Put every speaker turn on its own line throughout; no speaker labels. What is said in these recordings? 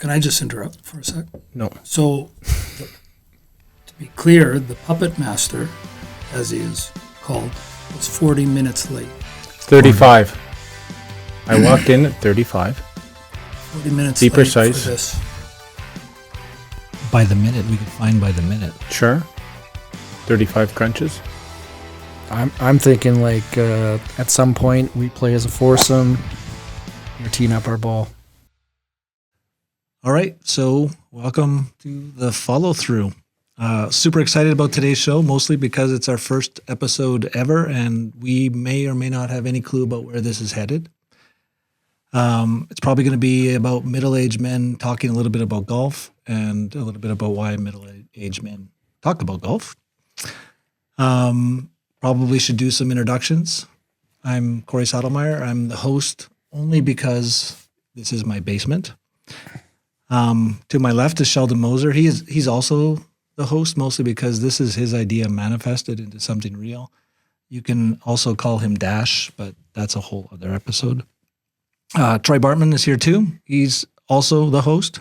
Can I just interrupt for a sec?
No.
So, to be clear, the puppet master, as he is called, was 40 minutes late.
35. I walked in at 35.
40 minutes
Be
late
precise.
for this.
By the minute, we could find by the minute.
Sure. 35 crunches.
I'm thinking like at some point we play as a foursome. You're teeing up our ball.
All right, so welcome to the follow through. Super excited about today's show, mostly because it's our first episode ever, and we may or may not have any clue about where this is headed. It's probably going to be about middle-aged men talking a little bit about golf and a little bit about why middle-aged men talk about golf. Probably should do some introductions. I'm Corey Saddlemeyer. I'm the host only because this is my basement. To my left is Sheldon Moser. He's also the host, mostly because this is his idea manifested into something real. You can also call him Dash, but that's a whole other episode. Troy Bartman is here too. He's also the host,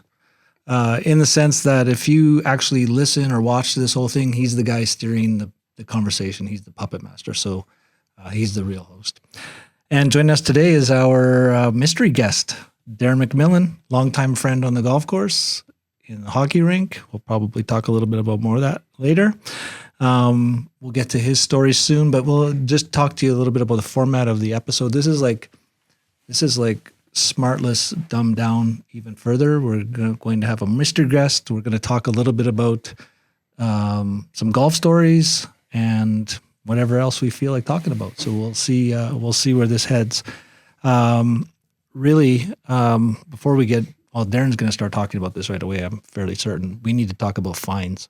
in the sense that if you actually listen or watch this whole thing, he's the guy steering the conversation. He's the puppet master, so he's the real host. And joining us today is our mystery guest, Darren MacMillan, longtime friend on the golf course, in the hockey rink. We'll probably talk a little bit about more of that later. We'll get to his story soon, but we'll just talk to you a little bit about the format of the episode. This is like Smartless dumbed down even further. We're going to have a mystery guest. We're going to talk a little bit about some golf stories and whatever else we feel like talking about. So we'll see where this heads. Really, before we get, well, Darren's going to start talking about this right away. I'm fairly certain we need to talk about fines.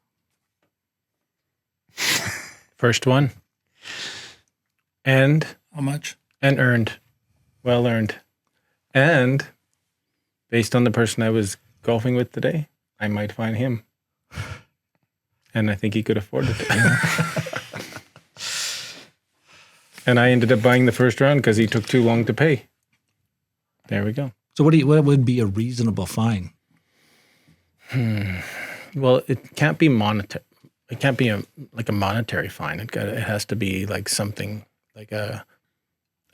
First one. And
How much?
and earned. Well earned. And based on the person I was golfing with today, I might fine him. And I think he could afford it. And I ended up buying the first round because he took too long to pay. There we go.
So what would be a reasonable fine?
Well, it can't be monetary. It can't be a monetary fine. It has to be like something like a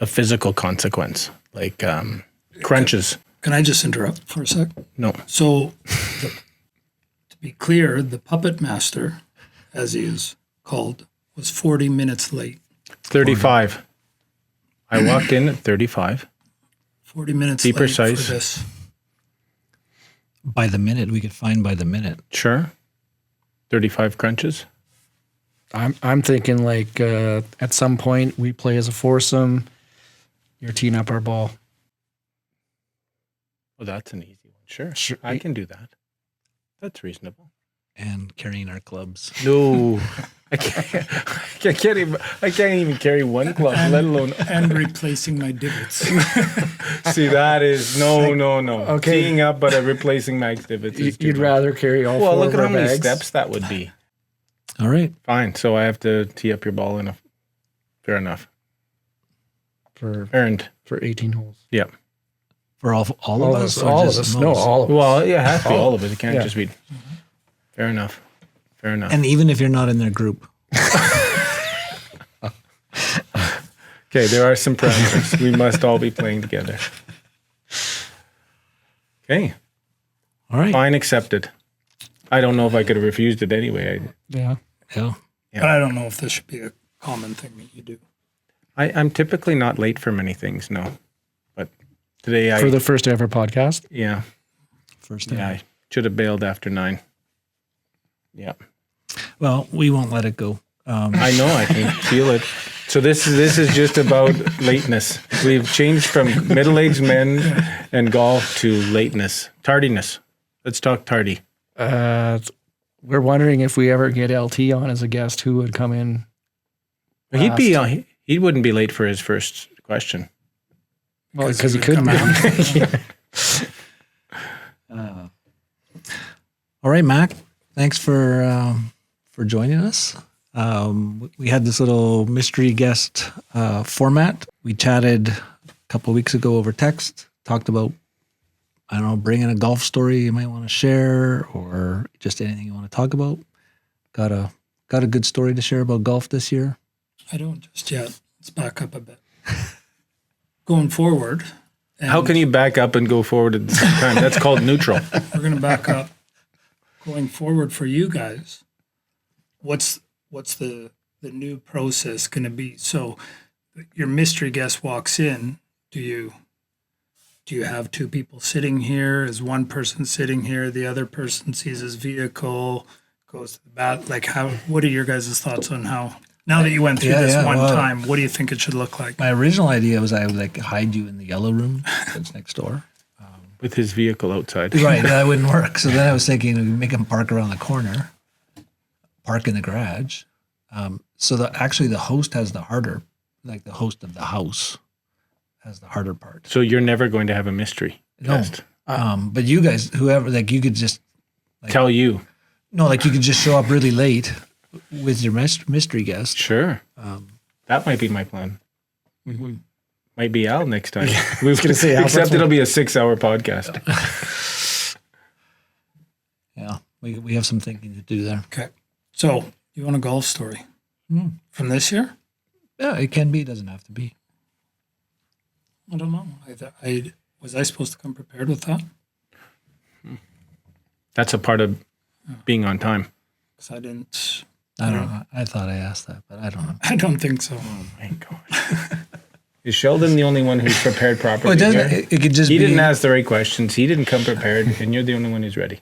physical consequence, like crunches.
Can I just interrupt for a sec?
No.
So, to be clear, the puppet master, as he is called, was 40 minutes late.
35. I walked in at 35.
40 minutes
Be
late
precise.
for this.
By the minute, we could find by the minute.
Sure. 35 crunches.
I'm thinking like at some point we play as a foursome. You're teeing up our ball.
Well, that's an easy one. Sure.
Sure.
I can do that. That's reasonable.
And carrying our clubs.
No. I can't even carry one club, let alone.
And replacing my divots.
See, that is no.
Okay.
Teeing up, but replacing my divots. is too
You'd
much.
rather carry all
Well,
four
look
of
at
our
how many
bags.
steps that would be.
All right.
Fine. So I have to tee up your ball enough. Fair enough.
for
Earned.
18 holes.
Yep.
For all of us? or
All of
just
us.
most?
No, all of us.
Well, yeah, it has to be all of it. It can't
Yeah.
just be. Fair enough. Fair enough.
And even if you're not in their group.
Okay, there are some parameters. We must all be playing together. Okay,
All right.
fine accepted. I don't know if I could have refused it anyway.
Yeah.
Yeah.
But I don't know if this should be a common thing that you do.
I'm typically not late for many things, no. But today
For the first ever podcast.
yeah,
First time.
I should have bailed after 9. Yeah.
Well, we won't let it go.
I know, I can feel it. So this is just about lateness. We've changed from middle-aged men and golf to lateness, tardiness. Let's talk tardy.
We're wondering if we ever get LT on as a guest, who would come in.
He wouldn't be late for his first question.
Well, because he
would
couldn't.
come out.
All right, Mac. Thanks for joining us. We had this little mystery guest format. We chatted a couple of weeks ago over text, talked about I don't know, bring in a golf story you might want to share, or just anything you want to talk about. Got a good story to share about golf this year?
I don't just yet. Let's back up a bit. Going forward.
How can you back up and go forward at the same time? That's called neutral.
We're going to back up. Going forward for you guys, what's the new process going to be? So your mystery guest walks in. Do you have two people sitting here? Is one person sitting here? The other person sees his vehicle, goes to the bath. Like what are your guys' thoughts on how, now that you went through this time, what do you think it should look like?
My original idea was I would like hide you in the yellow room that's next door.
With his vehicle outside.
Right, that wouldn't work. So then I was thinking we make him park around the corner, park in the garage. So actually the host has the harder, like the host of the house has the harder part.
So you're never going to have a mystery guest.
But you guys, whoever, like you could just
Tell you.
No, like you could just show up really late with your mystery guest.
Sure. That might be my plan. Might be Al next time. We was going to say, except it'll be a 6-hour podcast.
Yeah, we have some thinking to do there.
Okay. So you want a golf story from this year?
Yeah, it can be. It doesn't have to be.
I don't know. Was I supposed to come prepared with that?
That's a part of being on time.
Because I didn't.
I don't know. I thought I asked that, but I don't know.
I don't think so.
Oh my gosh. Is Sheldon the only one who's prepared properly?
Well, it could just
he
be.
didn't ask the right questions. He didn't come prepared, and you're the only one who's ready.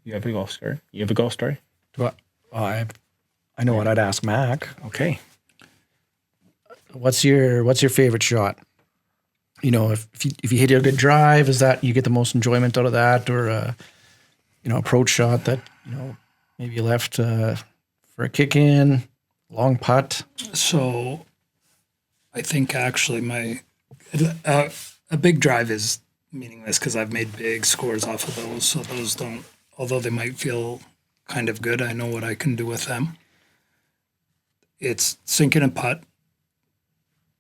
You have a golf story? You have a golf story?
I know what I'd ask Mac.
Okay.
What's your favorite shot? You know, if you hit a good drive, is that you get the most enjoyment out of that, or approach shot that maybe you left for a kick in, long putt?
So I think actually a big drive is meaningless because I've made big scores off of those. So those don't, although they might feel kind of good, I know what I can do with them. It's sinking a putt,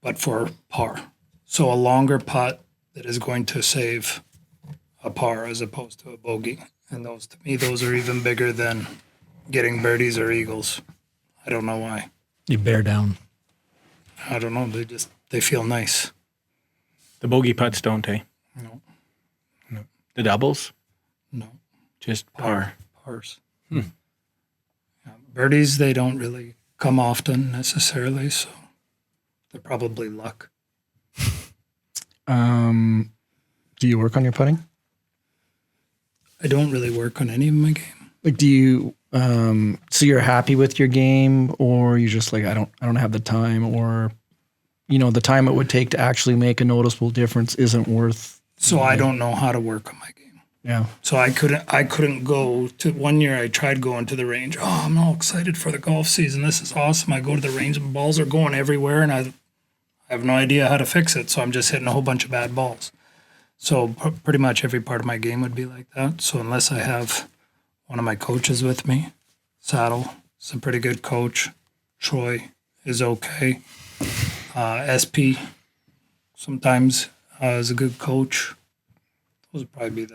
but for par. So a longer putt that is going to save a par as opposed to a bogey. And those, to me, those are even bigger than getting birdies or eagles. I don't know why.
You bear down.
I don't know. They feel nice.
The bogey putts don't, eh?
No.
The doubles?
No.
Just par.
Pars. Yeah, birdies, they don't really come often necessarily, so they're probably luck.
Do you work on your putting?
I don't really work on any of my game.
Like, do you? So you're happy with your game, or you just like I don't have the time, or the time it would take to actually make a noticeable difference isn't worth.
So I don't know how to work on my game.
Yeah.
So I couldn't go to, one year I tried going to the range. Oh, I'm all excited for the golf season. This is awesome. I go to the range and balls are going everywhere and I have no idea how to fix it. So I'm just hitting a whole bunch of bad balls. So pretty much every part of my game would be like that. So unless I have one of my coaches with me, Saddle is a pretty good coach. Troy is okay. SP sometimes is a good coach. Those would probably be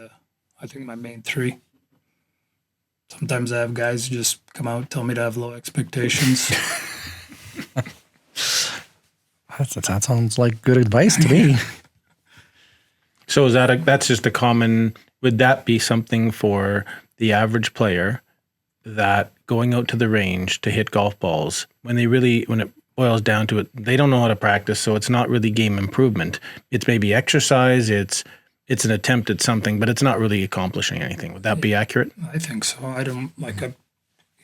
I think my main three. Sometimes I have guys who just come out, tell me to have low expectations.
That sounds like good advice to me.
So is that's just a common, would that be something for the average player that going out to the range to hit golf balls, when it boils down to it, they don't know how to practice, so it's not really game improvement. It's maybe exercise, it's an attempt at something, but it's not really accomplishing anything. Would that be accurate?
I think so. I don't like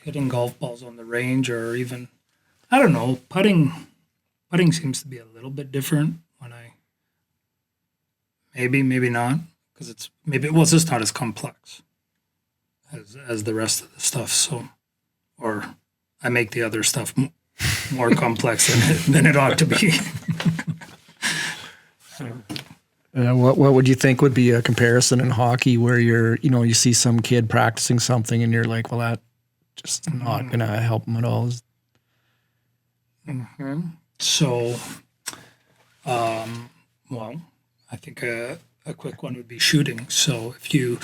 hitting golf balls on the range, or even, I don't know, putting seems to be a little bit different when maybe not, because it's just not as complex as the rest of the stuff. So, or I make the other stuff more complex than it ought to be.
What would you think would be a comparison in hockey where you see some kid practicing something and you're like, well, that just not going to help him at all?
So, well, I think a a quick one would be shooting. So if you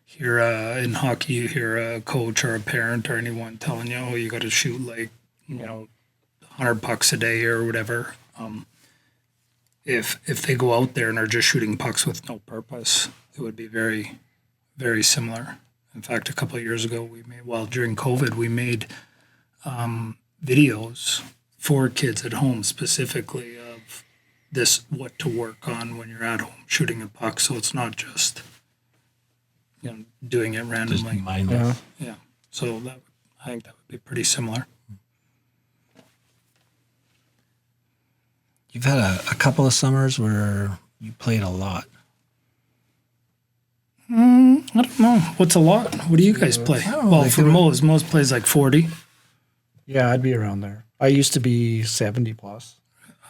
hear in hockey, you hear a coach or a parent or anyone telling you, oh, you got to shoot like, 100 pucks a day or whatever. If they go out there and are just shooting pucks with no purpose, it would be very, very similar. In fact, a couple of years ago, during COVID, we made videos for kids at home specifically of what to work on when you're at home shooting a puck. So it's not just, doing it randomly.
Just mindless.
Yeah. So I think that would be pretty similar.
You've had a couple of summers where you played a lot.
I don't know. What's a lot? What do you guys play? Well,
like
for Mose plays like 40.
Yeah, I'd be around there. I used to be 70 plus.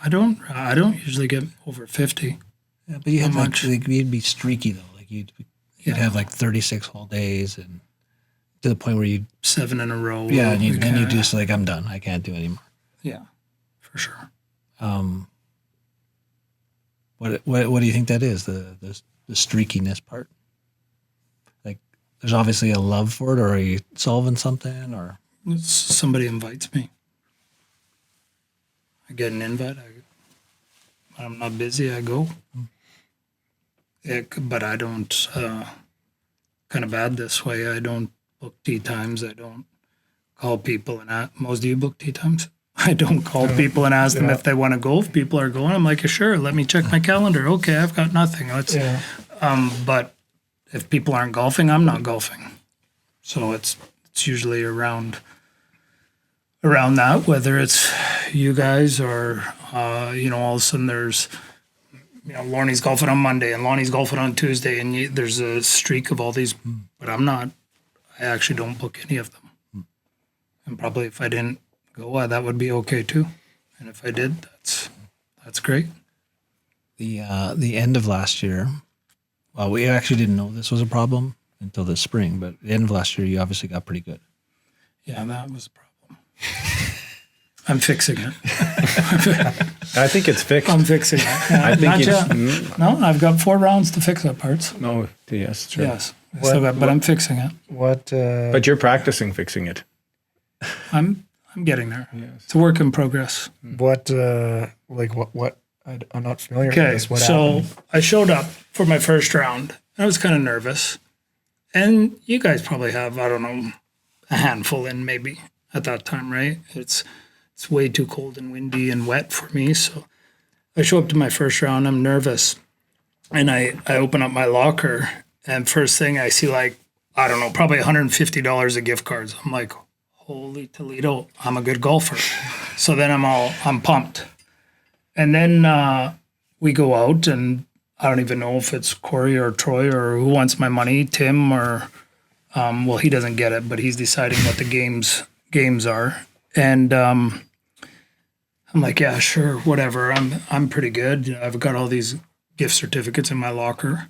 I don't usually get over 50.
Yeah, but you had
much?
you'd be streaky though. Like you'd have like 36 whole days, and to the point where you'd
7 in a row.
yeah, and you just like, I'm done. I can't do it anymore.
Yeah, for sure.
What do you think that is? The streakiness part? Like, there's obviously a love for it, or are you solving something, or
Somebody invites me. I get an invite. I'm not busy. I go. But I don't. Kind of bad this way. I don't book tea times. I don't call people and ask. Most do you book tea times? I don't call people and ask them if they want to go. If people are going, I'm like, sure. Let me check my calendar. Okay, I've got nothing. But if people aren't golfing, I'm not golfing. So it's usually around that, whether it's you guys or all of a sudden there's Lorne's golfing on Monday and Lonnie's golfing on Tuesday, and there's a streak of all these. But I'm not. I actually don't book any of them. And probably if I didn't go, that would be okay too. And if I did, that's great.
the end of last year? Well, we actually didn't know this was a problem until this spring, but at the end of last year, you obviously got pretty good.
Yeah, that was a problem. I'm fixing it.
I think it's fixed.
I'm fixing it.
I think
Not
it's
yet. No, I've got 4 rounds to fix that parts.
no. Yes, true.
Yes, but I'm fixing it.
What?
But you're practicing fixing it.
I'm getting there.
Yes.
It's a work in progress.
What? What? I'm not familiar with
Okay,
this. What
so
happened?
I showed up for my first round. I was kind of nervous, and you guys probably have, I don't know, a handful in maybe at that time, right? It's way too cold and windy and wet for me. So I show up to my first round. I'm nervous, and I open up my locker, and first thing I see, like, I don't know, probably $150 of gift cards. I'm like, holy Toledo, I'm a good golfer. So then I'm pumped. And then we go out, and I don't even know if it's Corey or Troy or who wants my money, Tim or, well, he doesn't get it, but he's deciding what the games are. And I'm like, yeah, sure, whatever. I'm pretty good. I've got all these gift certificates in my locker.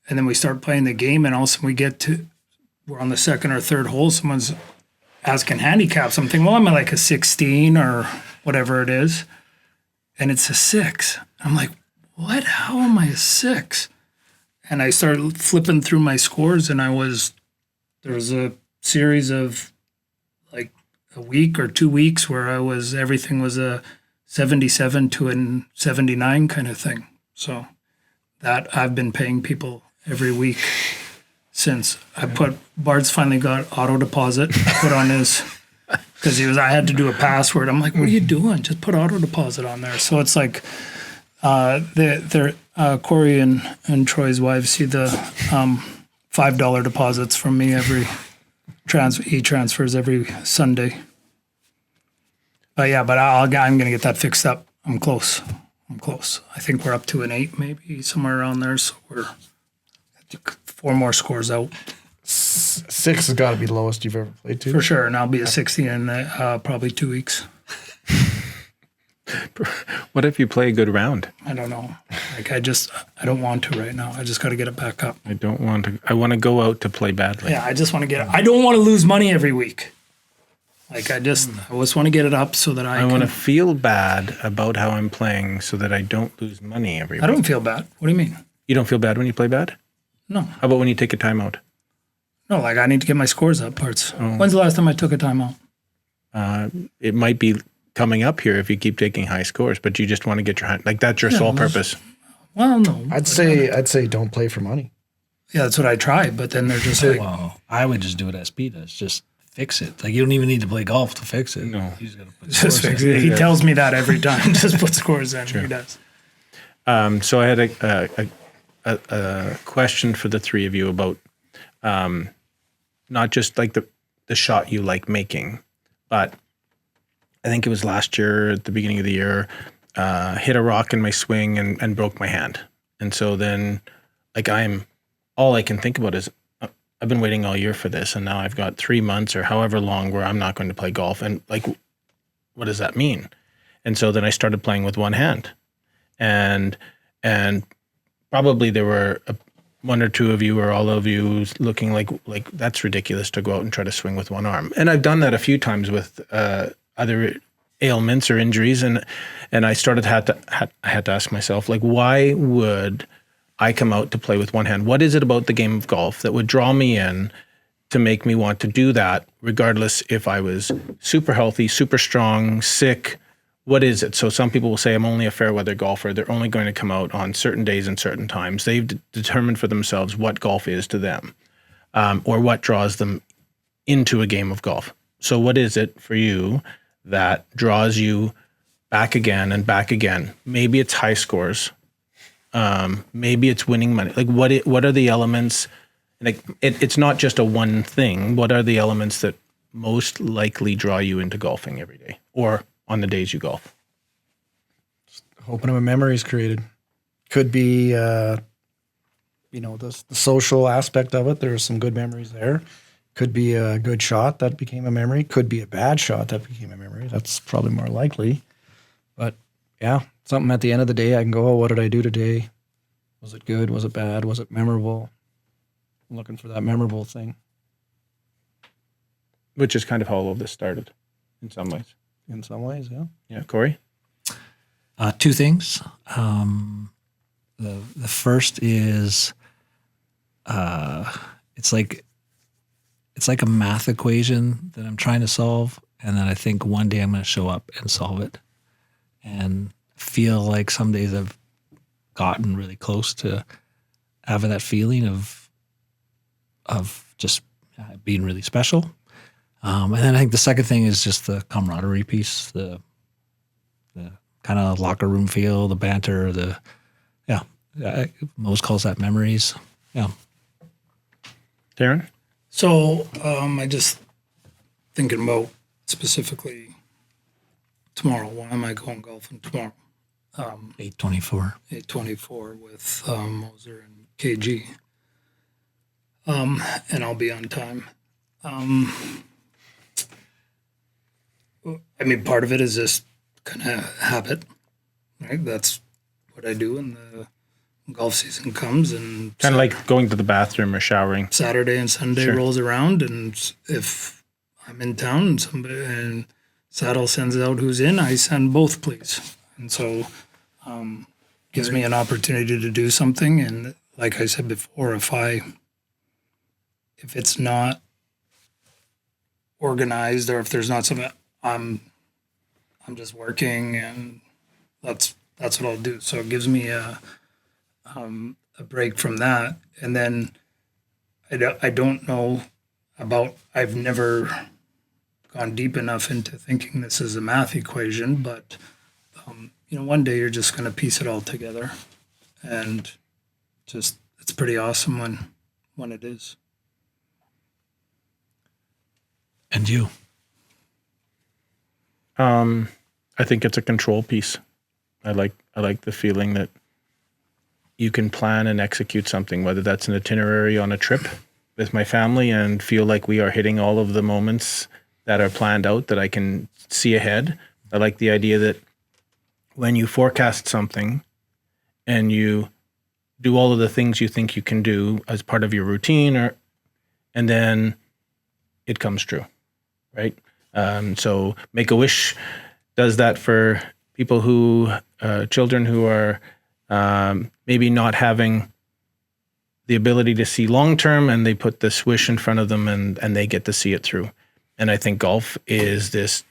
And then we start playing the game, and all of a sudden we're on the second or third hole. Someone's asking handicap something. Well, I'm at like a 16 or whatever it is. And it's a 6. I'm like, what? How am I a 6? And I started flipping through my scores, and there was a series of like a week or 2 weeks where everything was a 77 to a 79 kind of thing. So that I've been paying people every week since. Bart's finally got auto deposit put on his, because I had to do a password. I'm like, what are you doing? Just put auto deposit on there. So it's like, Corey and Troy's wives see the $5 deposits from me every e-transfers every Sunday. But yeah, I'm going to get that fixed up. I'm close. I think we're up to an 8, maybe somewhere around there. So we're 4 more scores out.
6 has got to be the lowest you've ever played to.
For sure. And I'll be a 60 in probably 2 weeks.
What if you play a good round?
I don't know. Like I don't want to right now. I just got to get it back up.
I don't want to. I want to go out to play badly.
Yeah, I just want to get it. I don't want to lose money every week. Like I just want to get it up so that I
want to feel bad about how I'm playing so that I don't lose money every week.
I don't feel bad. What do you mean?
You don't feel bad when you play bad?
No,
How about when you take a timeout?
no, like I need to get my scores up parts. When's the last time I took a timeout?
It might be coming up here if you keep taking high scores, but you just want to get your hand, like that's your sole purpose.
Well, no.
I'd say don't play for money.
Yeah, that's what I try, but then they're just like,
Well, I would just do it as Pete does. Just fix it. Like you don't even need to play golf to fix it.
No.
You just gotta put
just
scores
fix
in.
it. He tells me that every time. Just put scores in. He does.
So I had a question for the three of you about not just like the shot you like making, but I think it was last year at the beginning of the year, hit a rock in my swing and broke my hand. And so then like all I can think about is I've been waiting all year for this, and now I've got 3 months or however long where I'm not going to play golf. And like, what does that mean? And so then I started playing with one hand, and probably there were one or two of you or all of you looking like that's ridiculous to go out and try to swing with one arm. And I've done that a few times with other ailments or injuries, and I had to ask myself, like, why would I come out to play with one hand? What is it about the game of golf that would draw me in to make me want to do that, regardless if I was super healthy, super strong, sick? What is it? So some people will say, I'm only a fair weather golfer. They're only going to come out on certain days and certain times. They've determined for themselves what golf is to them, or what draws them into a game of golf. So what is it for you that draws you back again and back again? Maybe it's high scores. Maybe it's winning money. Like what are the elements? Like it's not just a one thing. What are the elements that most likely draw you into golfing every day or on the days you golf?
Hoping a memory is created. Could be, the social aspect of it. There's some good memories there. Could be a good shot that became a memory. Could be a bad shot that became a memory. That's probably more likely. But yeah, something at the end of the day, I can go, oh, what did I do today? Was it good? Was it bad? Was it memorable? I'm looking for that memorable thing.
Which is kind of how all of this started in some ways.
In some ways, yeah.
Yeah, Corey?
Two things. The first is it's like a math equation that I'm trying to solve, and then I think one day I'm going to show up and solve it, and feel like some days I've gotten really close to having that feeling of just being really special. And then I think the second thing is just the camaraderie piece, the kind of locker room feel, the banter, Mose calls that memories. Yeah.
Darren?
So I just thinking about specifically tomorrow. Why am I going golfing tomorrow?
8:24.
8:24 with Moser and KG. And I'll be on time. I mean, part of it is just kind of habit, right? That's what I do when the golf season comes, and
Kind of like going to the bathroom or showering.
Saturday and Sunday
Sure.
rolls around, and if I'm in town and Saddle sends out who's in, I send both, please. And so gives me an opportunity to do something. And like I said before, if it's not organized, or if there's not something, I'm just working, and that's what I'll do. So it gives me a break from that. And then I don't know about, I've never gone deep enough into thinking this is a math equation, but one day you're just going to piece it all together, and just, it's pretty awesome when it is.
And you?
I think it's a control piece. I like the feeling that you can plan and execute something, whether that's an itinerary on a trip with my family and feel like we are hitting all of the moments that are planned out that I can see ahead. I like the idea that when you forecast something and you do all of the things you think you can do as part of your routine, and then it comes true, right? So Make-A-Wish does that for people children who are maybe not having the ability to see long term, and they put the swish in front of them, and they get to see it through. And I think golf is this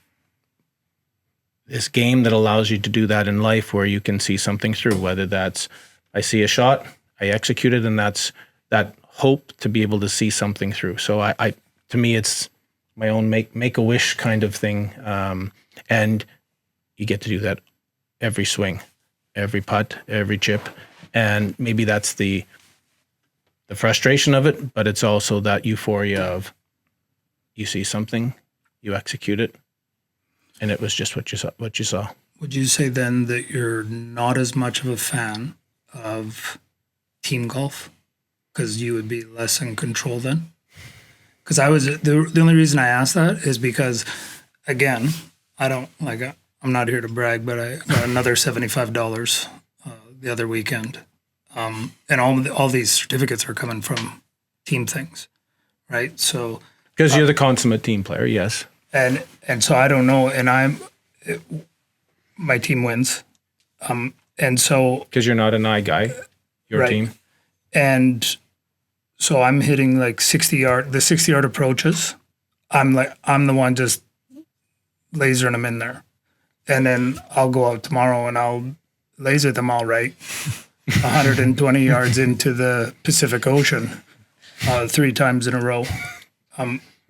game that allows you to do that in life, where you can see something through, whether that's I see a shot, I execute it, and that's that hope to be able to see something through. So I to me, it's my own make a wish kind of thing. And you get to do that every swing, every putt, every chip. And maybe that's the frustration of it, but it's also that euphoria of you see something, you execute it, and it was just what you saw.
Would you say then that you're not as much of a fan of team golf because you would be less in control then? Because I was the only reason I asked that is because, again, I'm not here to brag, but I got another $75 the other weekend, and all these certificates are coming from team things, right? So
because you're the consummate team player, yes.
And so I don't know, and my team wins, and so
because you're not an eye guy, your
right.
team,
and so I'm hitting like 60-yard approaches. I'm the one just lasering them in there, and then I'll go out tomorrow and I'll laser them all right, 120 yards into the Pacific Ocean, 3 times in a row.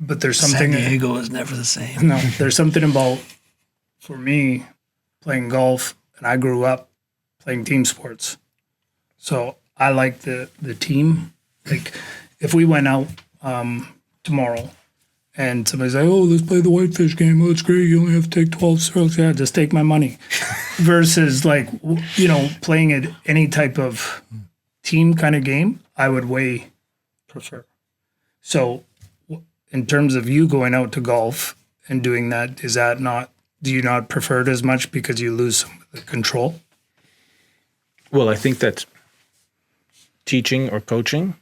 But there's something.
San Diego is never the same.
No, there's something about, for me, playing golf, and I grew up playing team sports. So I like the team. Like, if we went out tomorrow and somebody's like, oh, let's play the whitefish game. Oh, it's great. You only have to take 12 strokes. Yeah, just take my money. Versus, like, playing at any type of team kind of game, I would way prefer. So in terms of you going out to golf and doing that, do you not prefer it as much because you lose some of the control?
Well, I think that teaching or coaching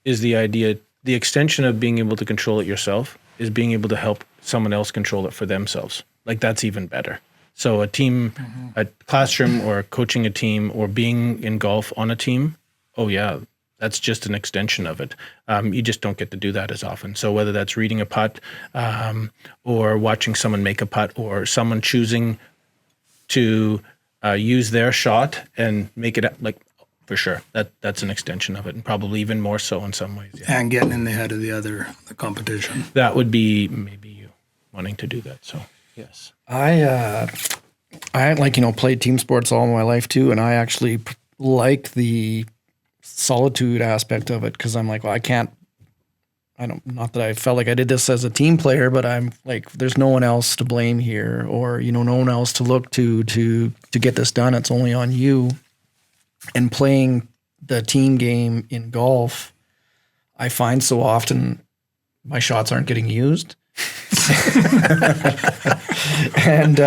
is the idea. The extension of being able to control it yourself is being able to help someone else control it for themselves. Like, that's even better. So a team, a classroom, or coaching a team, or being in golf on a team, oh yeah, that's just an extension of it. You just don't get to do that as often. So whether that's reading a putt, or watching someone make a putt, or someone choosing to use their shot and make it like, for sure, that's an extension of it, and probably even more so in some ways. Yeah.
And getting in the head of the competition.
That would be maybe you wanting to do that. So yes,
I played team sports all my life too, and I actually like the solitude aspect of it, because I'm like, well, not that I felt like I did this as a team player, but I'm like, there's no one else to blame here, or no one else to look to get this done. It's only on you. And playing the team game in golf, I find so often my shots aren't getting used. And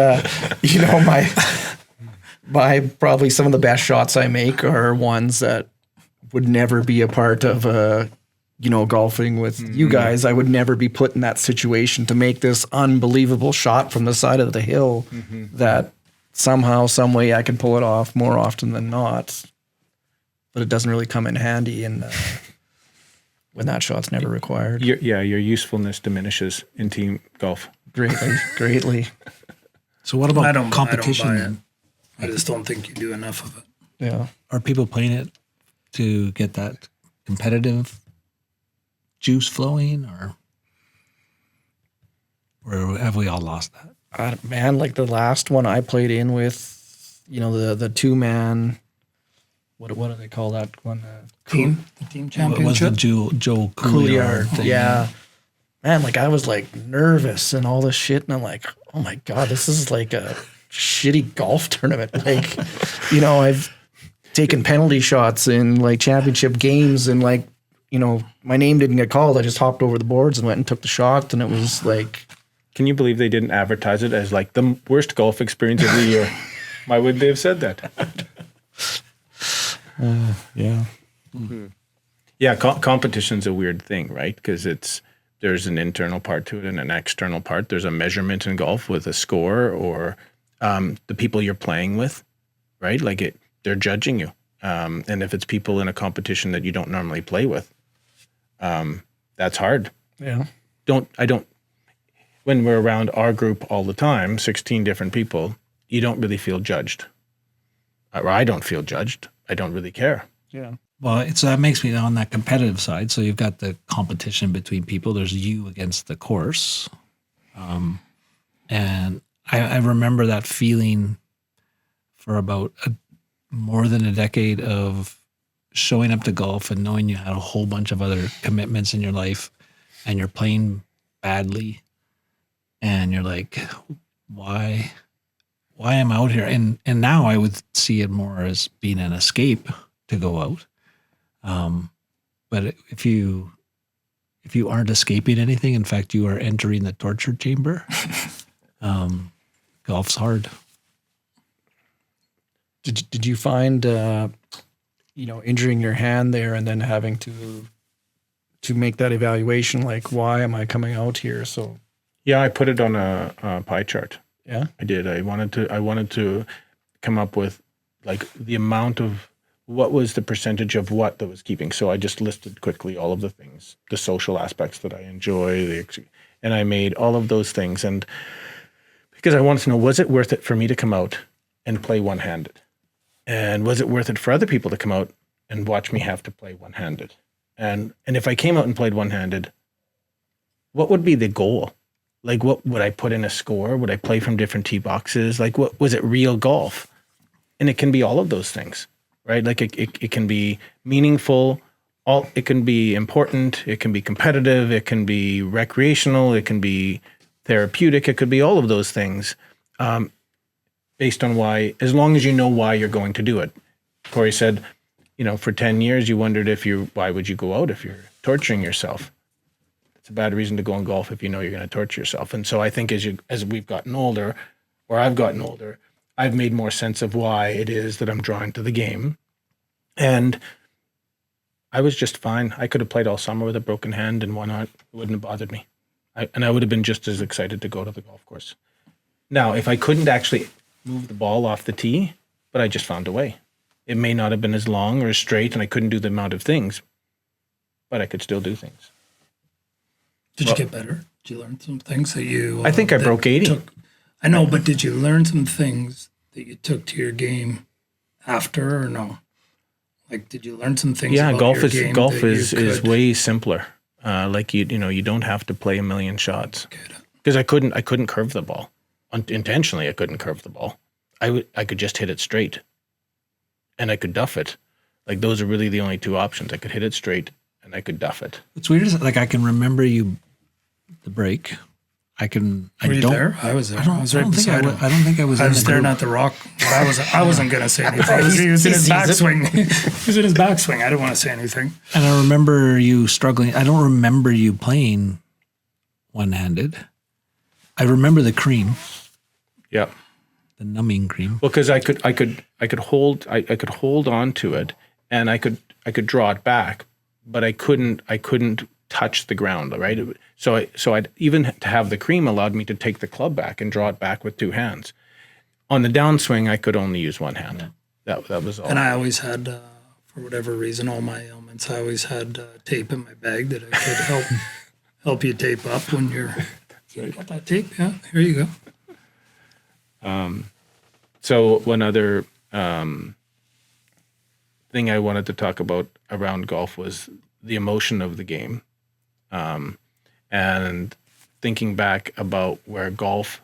my probably some of the best shots I make are ones that would never be a part of golfing with you guys. I would never be put in that situation to make this unbelievable shot from the side of the hill that somehow, some way I can pull it off more often than not. But it doesn't really come in handy when that shot's never required.
Your usefulness diminishes in team golf.
Greatly.
So what about competition?
I don't buy it. I just don't think you do enough of it.
Yeah.
Are people playing it to get that competitive juice flowing, or have we all lost that?
Man, like the last one I played in with, the 2-man, what do they call that one?
The team championship?
It was the Joe Couliard thing.
Yeah. Man, like I was like nervous and all this shit, and I'm like, oh my God, this is like a shitty golf tournament. Like, I've taken penalty shots in like championship games, and like, my name didn't get called. I just hopped over the boards and went and took the shot, and it was like.
Can you believe they didn't advertise it as like the worst golf experience of the year? Why would they have said that?
Yeah.
Mm-hmm. Yeah, competition's a weird thing, right? Because there's an internal part to it and an external part. There's a measurement in golf with a score, or the people you're playing with, right? Like they're judging you. And if it's people in a competition that you don't normally play with, that's hard.
Yeah.
When we're around our group all the time, 16 different people, you don't really feel judged. Or I don't feel judged. I don't really care.
Yeah.
Well, that makes me on that competitive side. So you've got the competition between people. There's you against the course. And I remember that feeling for about more than a decade of showing up to golf and knowing you had a whole bunch of other commitments in your life and you're playing badly. And you're like, why am I out here? And now I would see it more as being an escape to go out. But if you aren't escaping anything, in fact, you are entering the torture chamber. Golf's hard.
Did you find injuring your hand there and then having to make that evaluation, like, why am I coming out here? So
Yeah, I put it on a pie chart.
yeah,
I did. I wanted to come up with like the amount of what was the percentage of what that was keeping. So I just listed quickly all of the things, the social aspects that I enjoy, and I made all of those things. And because I wanted to know, was it worth it for me to come out and play one-handed? And was it worth it for other people to come out and watch me have to play one-handed? And if I came out and played one-handed, what would be the goal? Like, what would I put in a score? Would I play from different tee boxes? Like, what was it real golf? And it can be all of those things, right? Like it can be meaningful. It can be important. It can be competitive. It can be recreational. It can be therapeutic. It could be all of those things, based on why, as long as you know why you're going to do it. Corey said, for 10 years, you wondered why would you go out if you're torturing yourself? It's a bad reason to go on golf if you know you're going to torture yourself. And so I think as we've gotten older, or I've gotten older, I've made more sense of why it is that I'm drawn to the game. And I was just fine. I could have played all summer with a broken hand and one arm. It wouldn't have bothered me. And I would have been just as excited to go to the golf course. Now, if I couldn't actually move the ball off the tee, but I just found a way. It may not have been as long or as straight, and I couldn't do the amount of things, but I could still do things.
Did you get better? Did you learn some things that you...
I think I broke 80.
I know, but did you learn some things that you took to your game after, or no? Like, did you learn some things?
Yeah,
about
golf
your game
is way simpler. Like you don't have to play a million shots, because I couldn't curve the ball intentionally. I couldn't curve the ball. I could just hit it straight, and I could duff it. Like, those are really the only two options. I could hit it straight, and I could duff it.
What's weird is, like, I can remember the break.
Were you there? I was there. I was right beside him.
I don't think I was.
I was staring at the rock. But I wasn't going to say anything. He was in his backswing. He was in his backswing. I didn't want to say anything.
And I remember you struggling. I don't remember you playing one-handed. I remember the cream.
Yeah.
The numbing cream.
Well, because I could hold on to it, and I could draw it back, but I couldn't touch the ground, right? So I'd even to have the cream allowed me to take the club back and draw it back with two hands. On the downswing, I could only use one hand. That was all.
And I always had, for whatever reason, all my ailments, I always had tape in my bag that I could help you tape up when you're. You got that tape? Yeah, here you go.
So one other thing I wanted to talk about around golf was the emotion of the game. And thinking back about where golf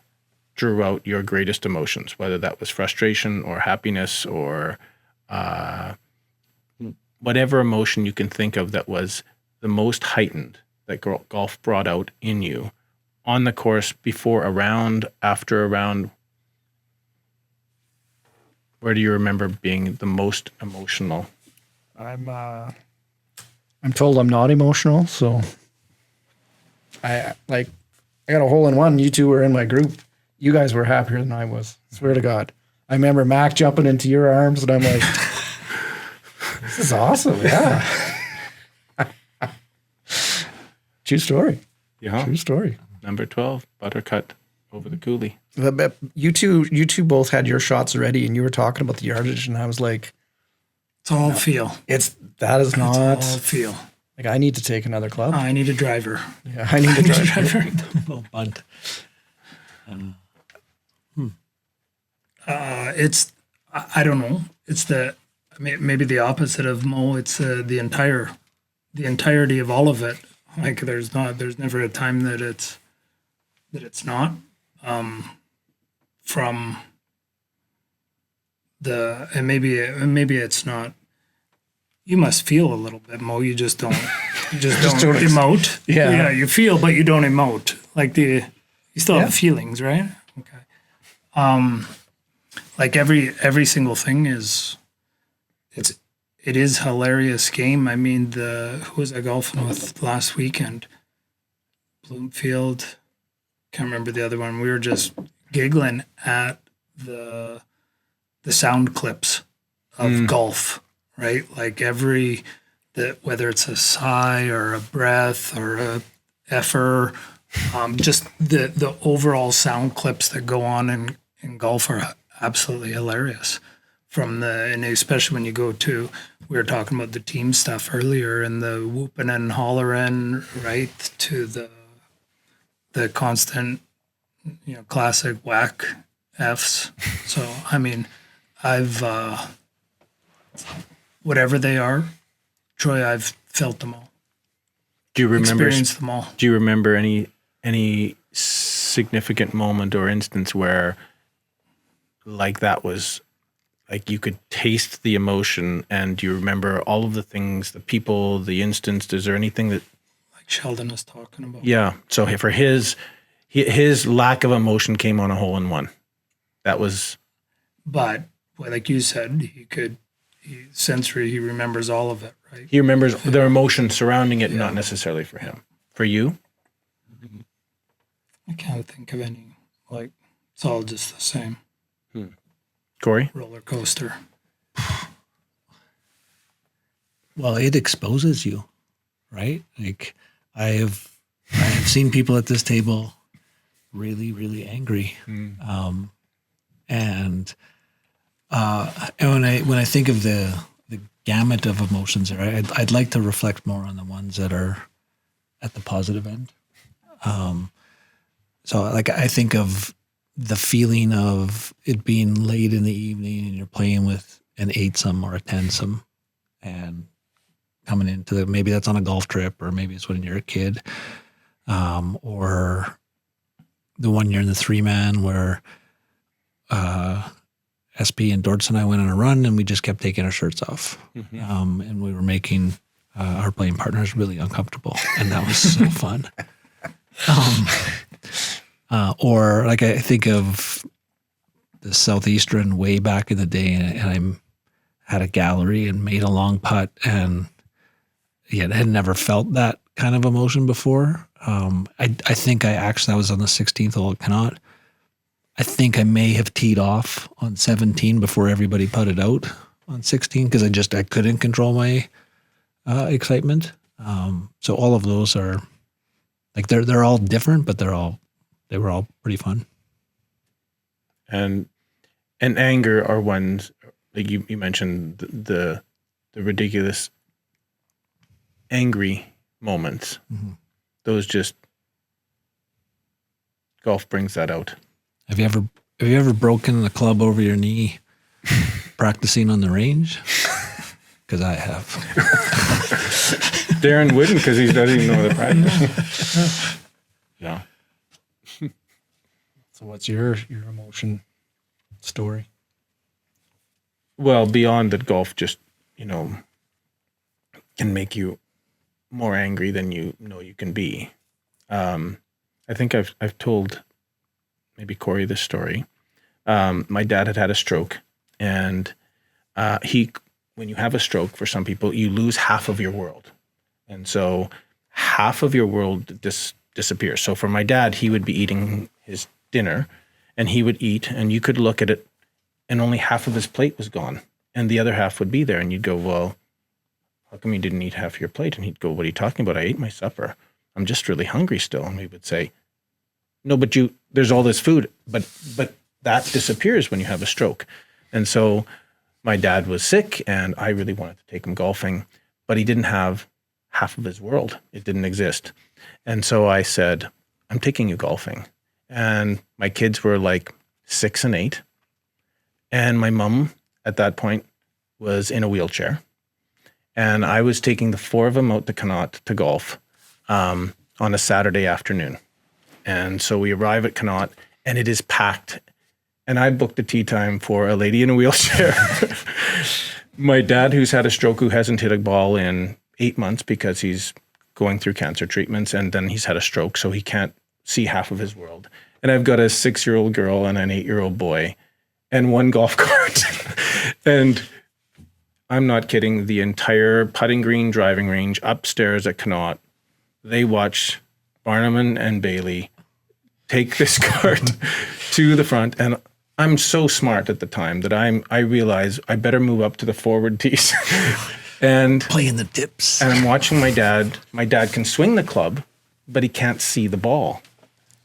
drew out your greatest emotions, whether that was frustration or happiness or whatever emotion you can think of that was the most heightened that golf brought out in you on the course, before a round, after a round. Where do you remember being the most emotional?
I'm told I'm not emotional, so I got a hole in one. You two were in my group. You guys were happier than I was. Swear to God. I remember Mac jumping into your arms, and I'm like, "This is awesome!" Yeah. True story.
Yeah.
True story.
Number 12, buttercut over the coulee.
You two both had your shots ready, and you were talking about the yardage, and I was like,
It's all feel.
That is
It's
not
all feel.
like I need to take another club.
I need a driver.
Yeah, I need a driver.
Little bunt.
It's I don't know. It's maybe the opposite of Mo. It's the entirety of all of it. Like there's never a time that it's not. From and maybe it's not. You must feel a little bit, Mo. You just don't. You just don't emote.
Yeah.
You feel, but you don't emote. Like you still have feelings, right? Okay. Like every single thing it is hilarious game. I mean, who was I golfing with last weekend? Bloomfield. Can't remember the other one. We were just giggling at the sound clips of golf, right? Like whether it's a sigh or a breath or a effer, just the overall sound clips that go on in golf are absolutely hilarious. And especially when you go to, we were talking about the team stuff earlier, and the whooping and hollering, right, to the constant, classic whack Fs. So, I mean, I've, whatever they are, Troy, I've felt them all.
Do you remember?
Experienced them all.
Do you remember any significant moment or instance where, like, that was, like, you could taste the emotion, and you remember all of the things, the people, the instance? Is there anything that,
Like Sheldon was talking about.
yeah? So for his lack of emotion came on a hole in one. That was.
But like you said, he remembers all of it, right?
He remembers the emotion surrounding it, not necessarily for him. For you?
I can't think of any. Like, it's all just the same
Corey?
roller coaster.
Well, it exposes you, right? Like I have seen people at this table really, really angry. And when I think of the gamut of emotions there, I'd like to reflect more on the ones that are at the positive end. So like I think of the feeling of it being late in the evening and you're playing with an 8-some or a 10-some and coming into maybe that's on a golf trip, or maybe it's when you're a kid, or the one year in the 3-man where SP and Dortz and I went on a run and we just kept taking our shirts off. And we were making our playing partners really uncomfortable. And that was so fun. Or like I think of the Southeastern way back in the day, and I had a gallery and made a long putt, and had never felt that kind of emotion before. I think that was on the 16th hole at Connaught. I think I may have teed off on 17 before everybody putted out on 16 because I couldn't control my excitement. So all of those are like they're all different, but they were all pretty fun.
And anger are ones like you mentioned the ridiculous angry moments. Those just golf brings that out.
Have you ever broken a club over your knee practicing on the range? Because I have.
Darren wouldn't, because he doesn't even know the practice. Yeah.
So what's your emotion story?
Well, beyond that, golf just can make you more angry than you know you can be. I think I've told maybe Corey this story. My dad had a stroke, and when you have a stroke, for some people, you lose half of your world. And so half of your world disappears. So for my dad, he would be eating his dinner, and he would eat, and you could look at it, and only half of his plate was gone, and the other half would be there. And you'd go, well, how come you didn't eat half your plate? And he'd go, what are you talking about? I ate my supper. I'm just really hungry still. And we would say, no, but there's all this food, but that disappears when you have a stroke. And so my dad was sick and I really wanted to take him golfing, but he didn't have half of his world. It didn't exist. And so I said, I'm taking you golfing. And my kids were like 6 and 8. And my mom at that point was in a wheelchair. And I was taking the 4 of them out to Connaught to golf on a Saturday afternoon. And so we arrive at Connaught and it is packed. And I booked a tee time for a lady in a wheelchair. My dad, who's had a stroke, who hasn't hit a ball in 8 months because he's going through cancer treatments, and then he's had a stroke, so he can't see half of his world. And I've got a 6-year-old girl and an 8-year-old boy and 1 golf cart. And I'm not kidding, the entire putting green driving range upstairs at Connaught, they watch Barnum and Bailey take this cart to the front. And I'm so smart at the time that I realize I better move up to the forward tees. And
Playing the dips.
and I'm watching my dad. My dad can swing the club, but he can't see the ball.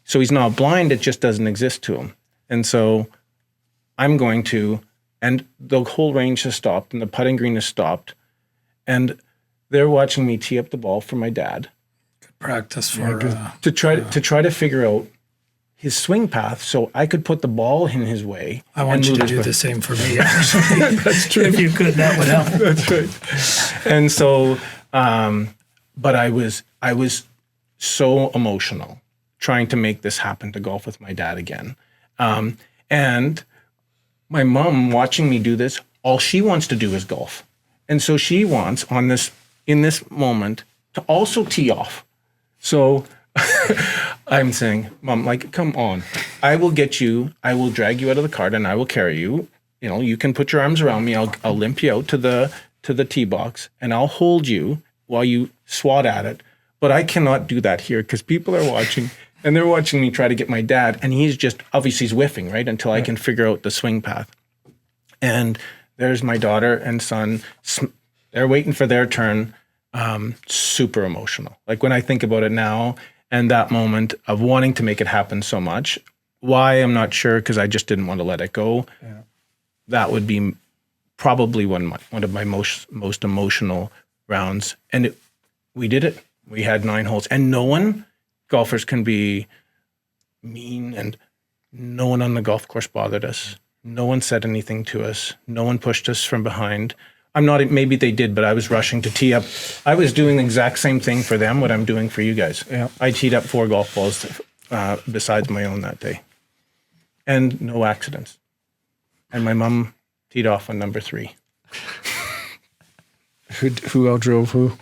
So he's not blind, it just doesn't exist to him. And so I'm going to, and the whole range has stopped and the putting green has stopped. And they're watching me tee up the ball for my dad
Practice for
to try to figure out his swing path so I could put the ball in his way.
I want
and
you
move
to
his
do
way.
the same for me, actually. That's true. If you could, that would help.
That's right. And so, but I was so emotional trying to make this happen to golf with my dad again. And my mom watching me do this, all she wants to do is golf. And so she wants in this moment to also tee off. So I'm saying, Mom, like, come on, I will drag you out of the cart and I will carry you. You know, you can put your arms around me. I'll limp you out to the tee box and I'll hold you while you swat at it. But I cannot do that here because people are watching and they're watching me try to get my dad. And he's just, obviously he's whiffing, right? Until I can figure out the swing path. And there's my daughter and son. They're waiting for their turn. Super emotional. Like when I think about it now and that moment of wanting to make it happen so much, why I'm not sure, because I just didn't want to let it go. Yeah. That would be probably one of my most emotional rounds. And we did it. We had 9 holes and golfers can be mean and no one on the golf course bothered us. No one said anything to us. No one pushed us from behind. Maybe they did, but I was rushing to tee up. I was doing the exact same thing for them, what I'm doing for you guys. Yeah. I teed up 4 golf balls besides my own that day. And no accidents. And my mom teed off on number 3.
Who outdrove who?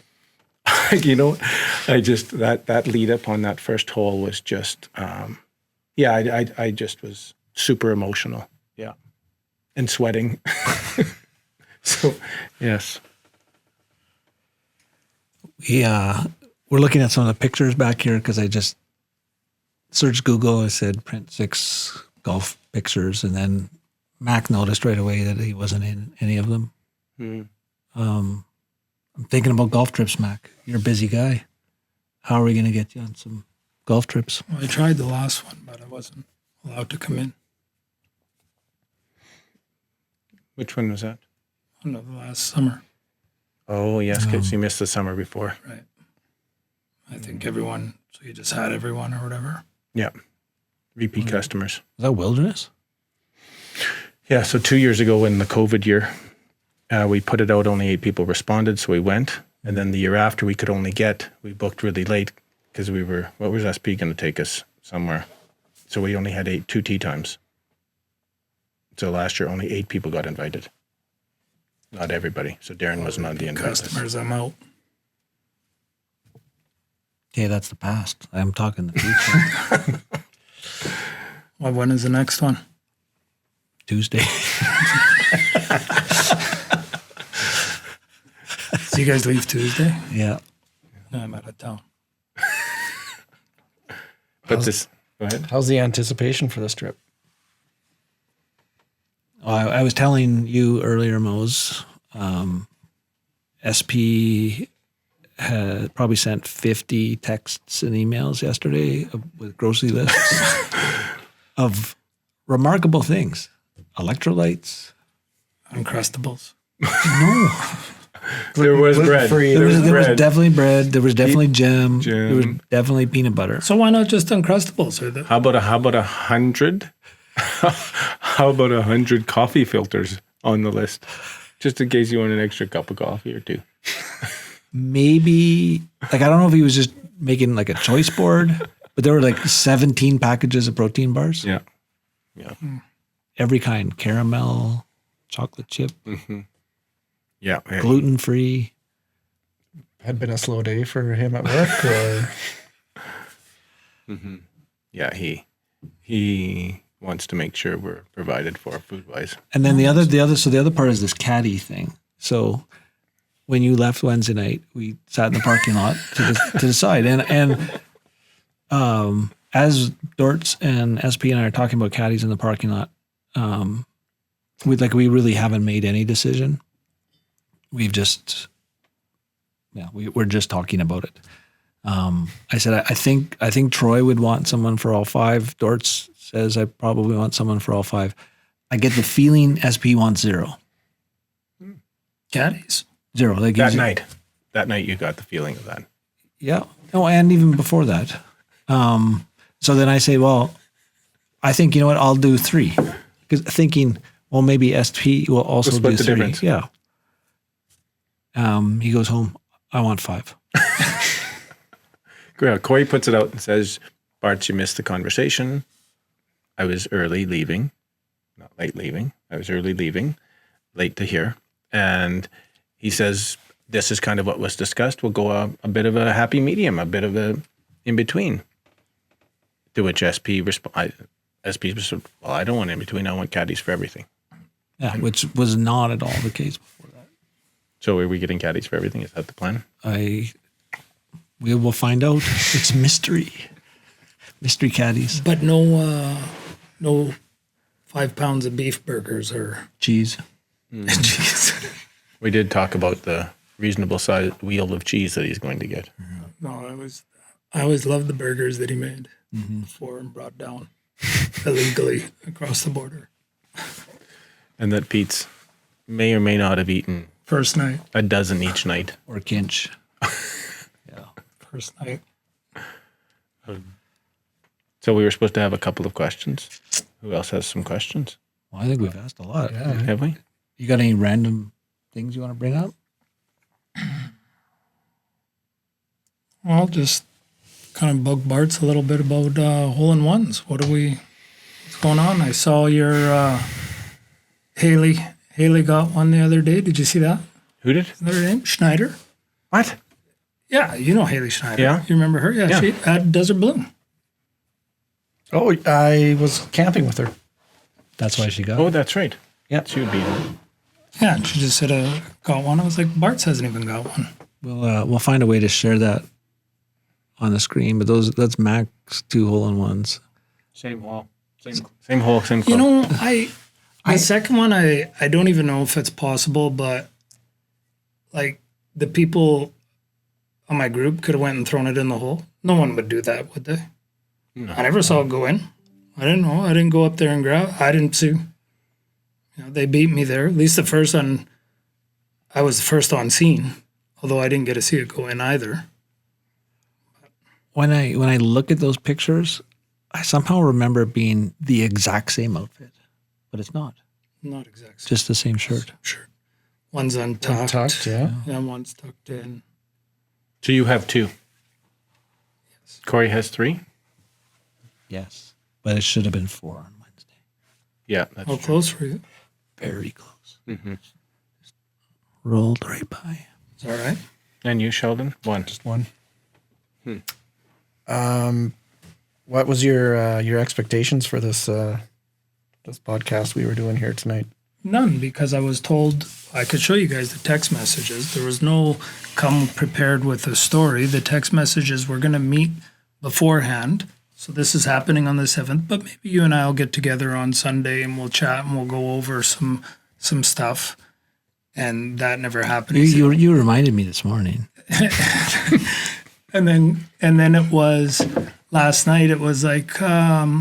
You know, I just, that lead up on that first hole was just, I just was super emotional. Yeah. And sweating. So, yes.
We're looking at some of the pictures back here because I just searched Google. I said print 6 golf pictures, and then Mac noticed right away that he wasn't in any of them. I'm thinking about golf trips, Mac. You're a busy guy. How are we going to get you on some golf trips?
Well, I tried the last one, but I wasn't allowed to come in.
Which one was that?
No, the last summer.
Oh, yes, because you missed the summer before.
Right. I think everyone, so you just had everyone or whatever.
Yeah. Repeat customers.
Is that Wilderness?
Yeah, so 2 years ago in the COVID year, we put it out, only 8 people responded, so we went. And then the year after, we booked really late because what was SP going to take us somewhere? So we only had 2 tee times. So last year, only 8 people got invited. Not everybody. So Darren wasn't on the invite list.
Customers, I'm out.
Okay, that's the past. I'm talking the future.
Well, when is the next one?
Tuesday.
So you guys leave Tuesday?
Yeah.
No, I'm out of town.
Go ahead.
How's the anticipation for this trip?
I was telling you earlier, Mose, SP had probably sent 50 texts and emails yesterday with grocery lists of remarkable things. Electrolytes,
Uncrustables.
There was bread.
Gluten-free.
There was
bread.
definitely bread. There was definitely jam.
Jam.
There was definitely peanut butter.
So why not just Uncrustables? Or the
How about 100? How about 100 coffee filters on the list, just in case you want an extra cup of coffee or two?
Maybe like I don't know if he was just making like a choice board, but there were like 17 packages of protein bars.
Yeah.
Every kind: caramel, chocolate chip,
Yeah.
gluten free.
Had been a slow day for him at work, or
Yeah. He wants to make sure we're provided for food wise.
And then the other part is this caddy thing. So when you left Wednesday night, we sat in the parking lot to decide. And as Dortz and SP and I are talking about caddies in the parking lot, we really haven't made any decision. We've just, we're just talking about it. I said I think Troy would want someone for all five. Dortz says I probably want someone for all five. I get the feeling SP wants zero.
caddies.
Zero. Like
That night you got the feeling of that.
Yeah. Oh, and even before that. So then I say, well, I think, you know what, I'll do three. Because thinking, well, maybe SP will also
We'll split
do
the
three.
difference.
Yeah. He goes home, I want five.
Corey puts it out and says, Bart, you missed the conversation. I was early leaving, not late leaving. I was early leaving, late to here. And he says, this is kind of what was discussed. We'll go a bit of a happy medium, a bit of a in between. To which SP responds, well, I don't want in between. I want caddies for everything.
Yeah, which was not at all the case before that.
So are we getting caddies for everything? Is that the plan?
We will find out. It's mystery. Mystery caddies.
But no 5 pounds of beef burgers or
Cheese.
cheese.
We did talk about the reasonable size wheel of cheese that he's going to get.
No, I always loved the burgers that he made before and brought down illegally across the border.
And that Pete's may or may not have eaten
First night.
a dozen each night.
Or Kinch.
First night.
So we were supposed to have a couple of questions. Who else has some questions?
Well, I think we've asked a lot.
yeah.
Have we?
You got any random things you want to bring up?
Well, just kind of bug Bart's a little bit about hole-in-ones. What's going on? I saw your Haley got one the other day. Did you see that?
Who did?
Isn't that her name? Schneider?
What?
Yeah, you know Haley Schneider.
Yeah.
You remember her? Yeah,
Yeah.
she at Desert Bloom.
Oh, I was camping with her.
That's why she got
Oh, that's right.
Yeah.
She would be.
Yeah, and she just said got one. I was like, Bart's hasn't even got one.
We'll find a way to share that on the screen, but that's max 2 hole-in-ones.
Same wall. Same hole, same
You
club.
know, the second one, I don't even know if it's possible, but like the people on my group could have went and thrown it in the hole. No one would do that, would they?
No.
I never saw it go in. I didn't know. I didn't go up there and grab. I didn't see. You know, they beat me there. At least I was the first on scene, although I didn't get to see it go in either.
When I look at those pictures, I somehow remember it being the exact same outfit, but it's not.
Not exactly.
Just the same shirt.
Sure. One's untucked.
Tucked, yeah.
And one's tucked in.
So you have 2. Yes. Corey has 3?
Yes. But it should have been 4 on Wednesday.
Yeah, that's
How
true.
close were you?
Very close.
Mm-hmm.
Just rolled right by.
It's all right.
And you, Sheldon? 1.
Just one. What was your expectations for this podcast we were doing here tonight?
None, because I was told I could show you guys the text messages. There was no come prepared with a story. The text messages were going to meet beforehand. So this is happening on the 7th, but maybe you and I will get together on Sunday and we'll chat and we'll go over some stuff. And that never happened.
You reminded me this morning.
And then it was last night. It was like, yeah,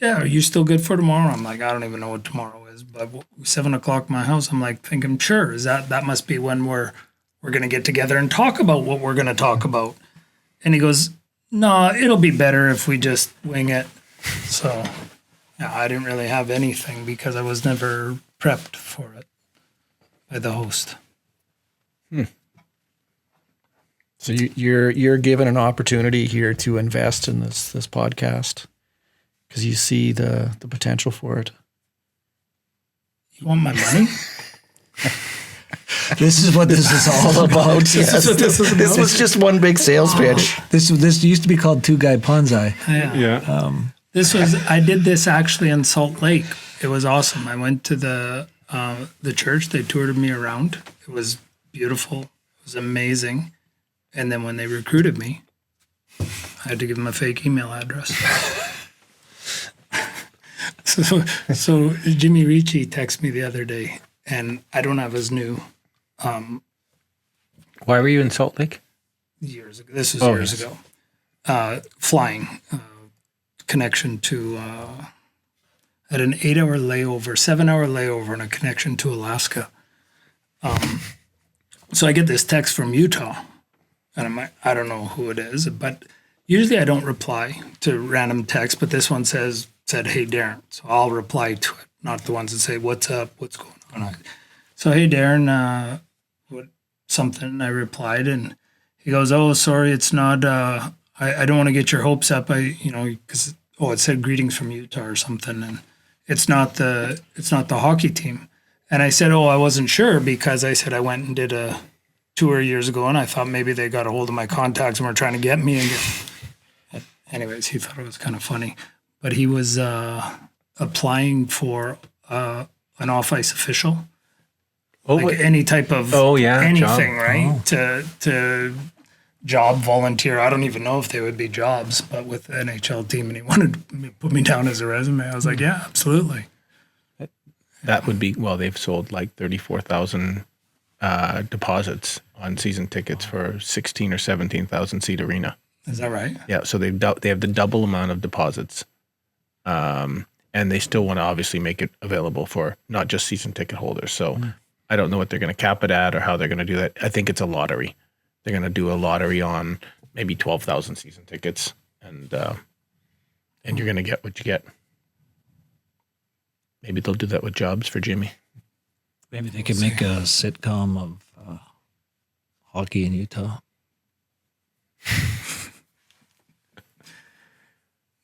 are you still good for tomorrow? I'm like, I don't even know what tomorrow is. was, but 7 o'clock my house, I'm like thinking, sure, is that must be when we're going to get together and talk about what we're going to talk about. And he goes, no, it'll be better if we just wing it. So yeah, I didn't really have anything because I was never prepped for it by the host.
So you're given an opportunity here to invest in this podcast because you see the potential for it.
You want my money?
This is what this is all about.
This was just one big sales pitch.
This used to be called Two Guy Ponzi.
Yeah. I did this actually in Salt Lake. It was awesome. I went to the church. They toured me around. It was beautiful. It was amazing. And then when they recruited me, I had to give them a fake email address. So Jimmy Ricci texted me the other day, and I don't have his new.
Why were you in Salt Lake?
Years ago. This was years ago. Flying connection to at an 8-hour layover, 7-hour layover, and a connection to Alaska. So I get this text from Utah, and I'm like, I don't know who it is, but usually I don't reply to random texts, but this one said, hey, Darren. So I'll reply to it, not the ones that say, what's up, what's going on. So, hey, Darren, something. I replied, and he goes, oh, sorry, it's not, I don't want to get your hopes up. Because, it said greetings from Utah or something, and it's not the hockey team. And I said, I wasn't sure because I said I went and did a tour years ago, and I thought maybe they got a hold of my contacts and were trying to get me. Anyways, he thought it was kind of funny. But he was applying for an off-ice official. Any type of anything, job. Right? To job volunteer. I don't even know if they would be jobs, but with the NHL team, and he wanted to put me down as a resume. I was like, yeah, absolutely.
That would be, they've sold like 34,000 deposits on season tickets for 16 or 17,000 seat arena.
Is that right?
Yeah, so they have the double amount of deposits, and they still want to obviously make it available for not just season ticket holders. So I don't know what they're going to cap it at or how they're going to do that. I think it's a lottery. They're going to do a lottery on maybe 12,000 season tickets, and you're going to get what you get. Maybe they'll do that with jobs for Jimmy.
Maybe they could make a sitcom of hockey in Utah.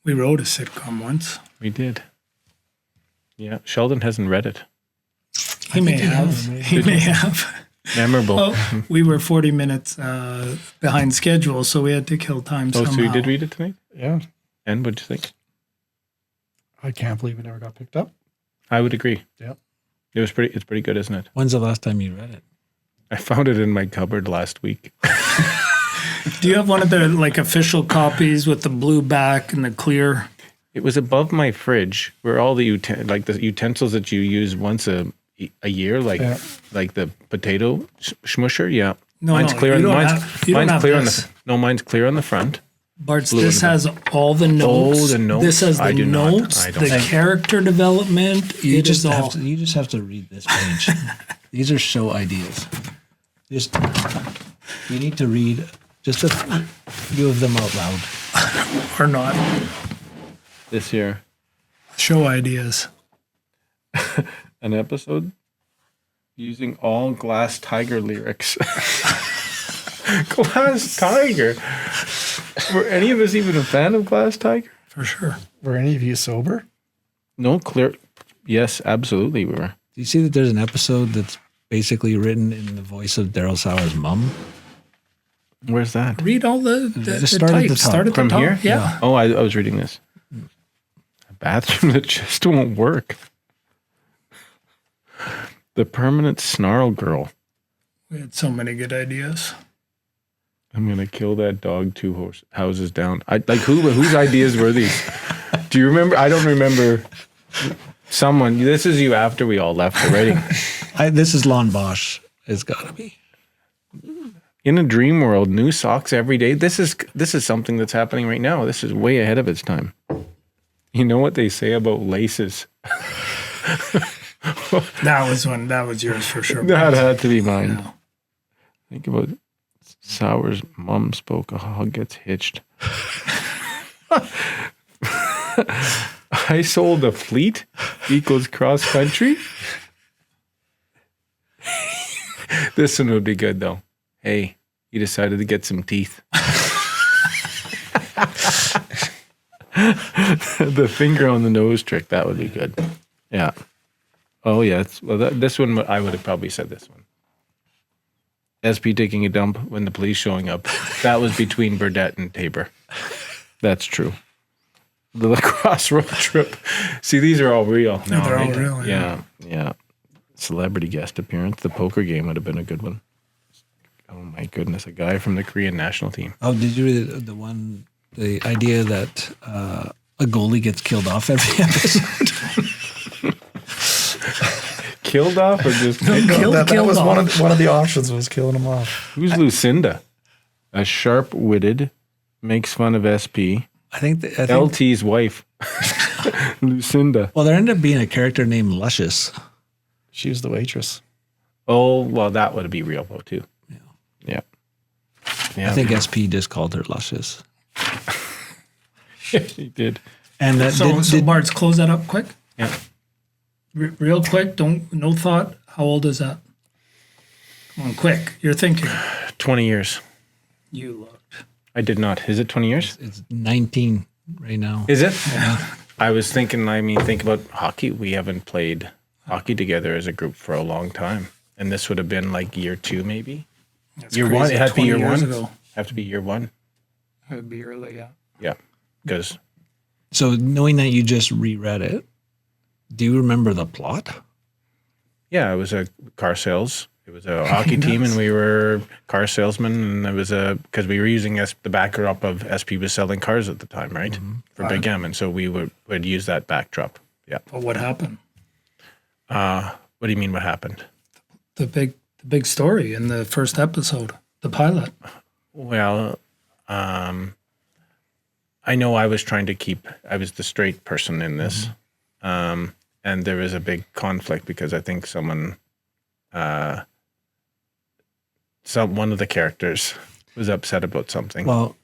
We wrote a sitcom once.
We did. Yeah, Sheldon hasn't read it.
He may have.
Memorable.
We were 40 minutes behind schedule, so we had to kill time somehow.
So you did read it tonight?
Yeah.
And what'd you think?
I can't believe it never got picked up.
I would agree.
Yep.
It's pretty good, isn't it?
When's the last time you read it?
I found it in my cupboard last week.
Do you have one of the official copies with the blue back and the clear?
It was above my fridge where all the utensils that you use once a year, like the potato smusher. Yeah.
Mine's clear on
the front.
Bart's, this has all the notes.
Oh, the notes.
This has the notes, the character development.
You just have to read this page. These are show ideas. You need to read just a few of them out loud.
Or not.
This year.
Show ideas.
An episode using all Glass Tiger lyrics. Glass Tiger. Were any of us even a fan of Glass Tiger?
For sure.
Were any of you sober?
No, clear. Yes, absolutely we were.
Do you see that there's an episode that's basically written in the voice of Daryl Sauer's mom?
Where's that?
Read all the
start at the top.
Start at
From
the top.
here?
Yeah.
Oh, I was reading this. A bathroom that just won't work. The permanent snarl girl.
We had so many good ideas.
I'm gonna kill that dog 2 houses down. Whose ideas were these? Do you remember? I don't remember. Someone. This is you after we all left already.
This is Lon Bosch. It's got to be.
In a dream world, new socks every day. This is something that's happening right now. This is way ahead of its time. You know what they say about laces?
That was yours for sure.
That had to be mine.
Yeah.
Think about Sour's mom spoke. A hog gets hitched. I sold a fleet equals cross country. This one would be good though. Hey, you decided to get some teeth. The finger on the nose trick, that would be good. Yeah. Oh yeah. This one I would have probably said this one. SP taking a dump when the police showing up. That was between Burdett and Tabor. That's true. The lacrosse road trip. See, these are all real. No,
they're all real.
Yeah. Celebrity guest appearance. The poker game would have been a good one. Oh my goodness, a guy from the Korean national team.
Oh, did you read the idea that a goalie gets killed off every episode?
Killed off or just
that was one of the options was killing him off.
Who's Lucinda? A sharp-witted, makes fun of SP.
I think
LT's wife. Lucinda.
Well, there ended up being a character named Luscious.
She was the waitress.
Oh, well, that would be real though too. Yeah.
I think SP just called her Luscious.
He did.
And that
So Bart's, close that up quick.
Yeah.
Real quick. No thought. How old is that? Come on, quick. You're thinking.
20 years.
You looked.
I did not. Is it 20 years?
it's 19 right now.
Is it? Yeah. I was thinking, think about hockey. We haven't played hockey together as a group for a long time. And this would have been like year 2 maybe.
That's
Year
crazy.
1? It had to be
20
year
years
1?
ago.
Have to be year 1?
It would be early, yeah.
Yeah. Because
So knowing that you just reread it, do you remember the plot?
yeah, it was a car sales. It was a hockey team, and we were car salesmen, and it was because we were using the backdrop of SP was selling cars at the time, right? For Big M, and so we would use that backdrop. Yeah.
But what happened?
What do you mean? What happened?
The big story in the first episode, the pilot.
Well, I know I was trying to I was the straight person in this, and there was a big conflict because I think one of the characters was upset about something.
Well,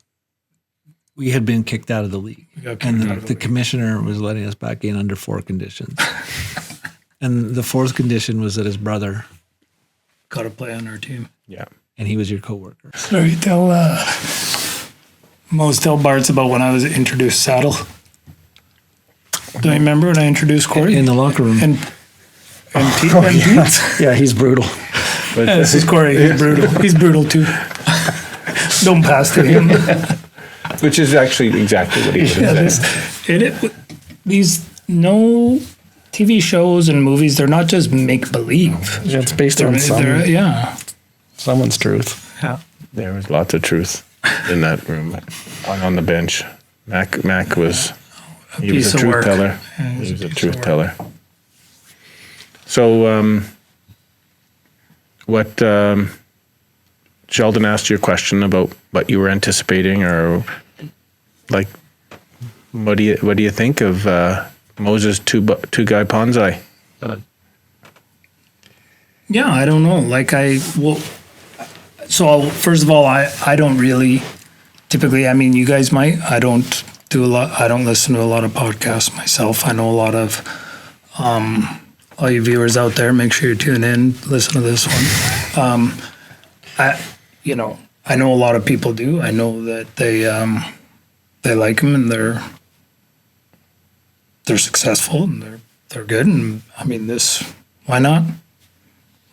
we had been kicked out of the league,
We got kicked
and
out of
the
the league.
commissioner was letting us back in under 4 conditions. And the 4th condition was that his brother,
Got to play on our team.
Yeah.
and he was your coworker.
Sorry, tell Bart's about when I was introduced Saddle. Do you remember when I introduced Corey?
In the locker room.
And Pete?
Yeah, he's brutal.
But
Yeah, this is Corey. He's brutal. He's brutal too. Don't pass to him.
which is actually exactly what he would
Yeah,
have said.
these no TV shows and movies, they're not just make believe.
Yeah, it's based on someone's truth.
Yeah.
There was lots of truth in that room on the bench. Mac was he was
piece
a
of
truth
work.
teller.
Yeah,
He was a
piece of
truth
work.
teller. So what Sheldon asked you a question about what you were anticipating, or like what do you think of Moses two guy Ponzi?
Yeah, I don't know. So first of all, I don't really typically, I mean, you guys might, I don't listen to a lot of podcasts myself. I know a lot of, all you viewers out there, make sure you tune in, listen to this one. I know a lot of people do. I know that they like them and they're successful and they're good. And I mean, why not?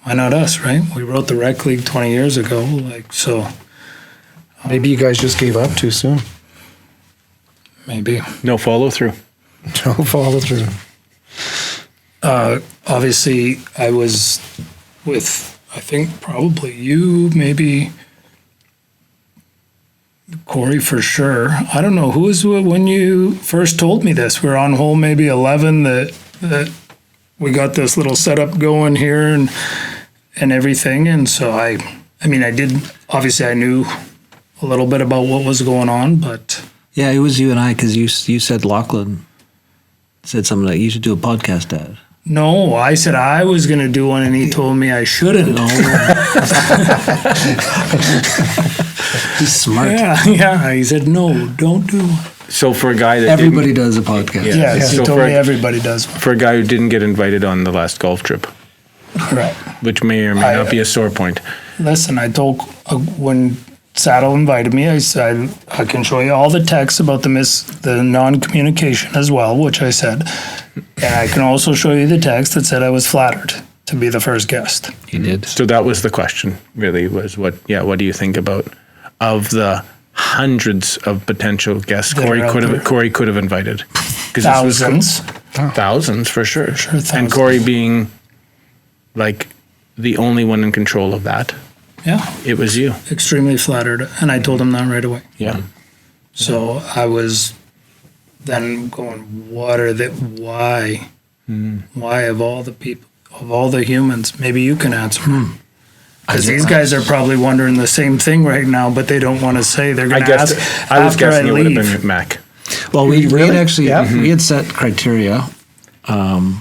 Why not us, right? We wrote the Rec League 20 years ago, so
Maybe you guys just gave up too soon.
maybe.
No follow through.
No follow through.
Obviously, I was with, I think, probably you, maybe Corey for sure. I don't know, who was when you first told me this? We're on hole maybe 11 that we got this little setup going here and everything. And so I knew a little bit about what was going on, but
Yeah, it was you and I, because you said Lachlan said something like, you should do a podcast, Dad.
No, I said I was going to do one, and he told me I shouldn't.
He's smart.
Yeah. He said, no, don't do one.
So for a guy that
Everybody does a podcast.
Yes, he
So
told
for-
me everybody does one.
for a guy who didn't get invited on the last golf trip,
Right.
which may or may not be a sore point.
Listen, I told when Saddle invited me, I said I can show you all the texts about the non-communication as well, which I said, and I can also show you the text that said I was flattered to be the first guest.
He did.
So that was the question, really, was what do you think about of the hundreds of potential guests
That are out there.
Corey could have invited? 'Cause this was thousands for sure. And
thousands.
Corey being like the only one in control of that,
Yeah,
it was you.
extremely flattered, and I told him that right away.
Yeah.
So I was then going, why? Why of all the people, of all the humans? Maybe you can answer. Because these guys are probably wondering the same thing right now, but they don't want to say. They're
I
going to ask
guessed. I was
after I
guessing it would have
leave.
been Mac.
Well, we had
Really?
actually
Yeah.
we had set criteria, and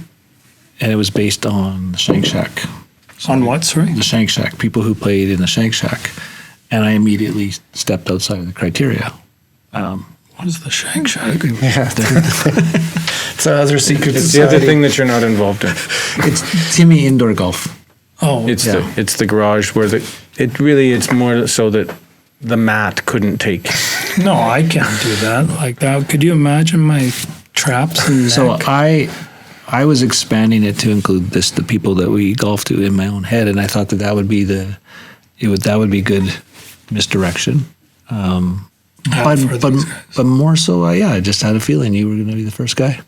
it was based on the Shank Shack.
On what, sorry?
The Shank Shack, people who played in the Shank Shack, and I immediately stepped outside of the criteria.
What is the Shank Shack?
So other secret
It's the other thing that you're not involved in.
It's Timmy Indoor Golf.
Oh,
It's
Yeah.
it's the garage where it's more so that the mat couldn't take.
no, I can't do that like that. Could you imagine my traps and
So
neck?
I was expanding it to include the people that we golf to in my own head, and I thought that would be that would be good misdirection.
for these guys.
But more so, I just had a feeling you were going to be the first guy.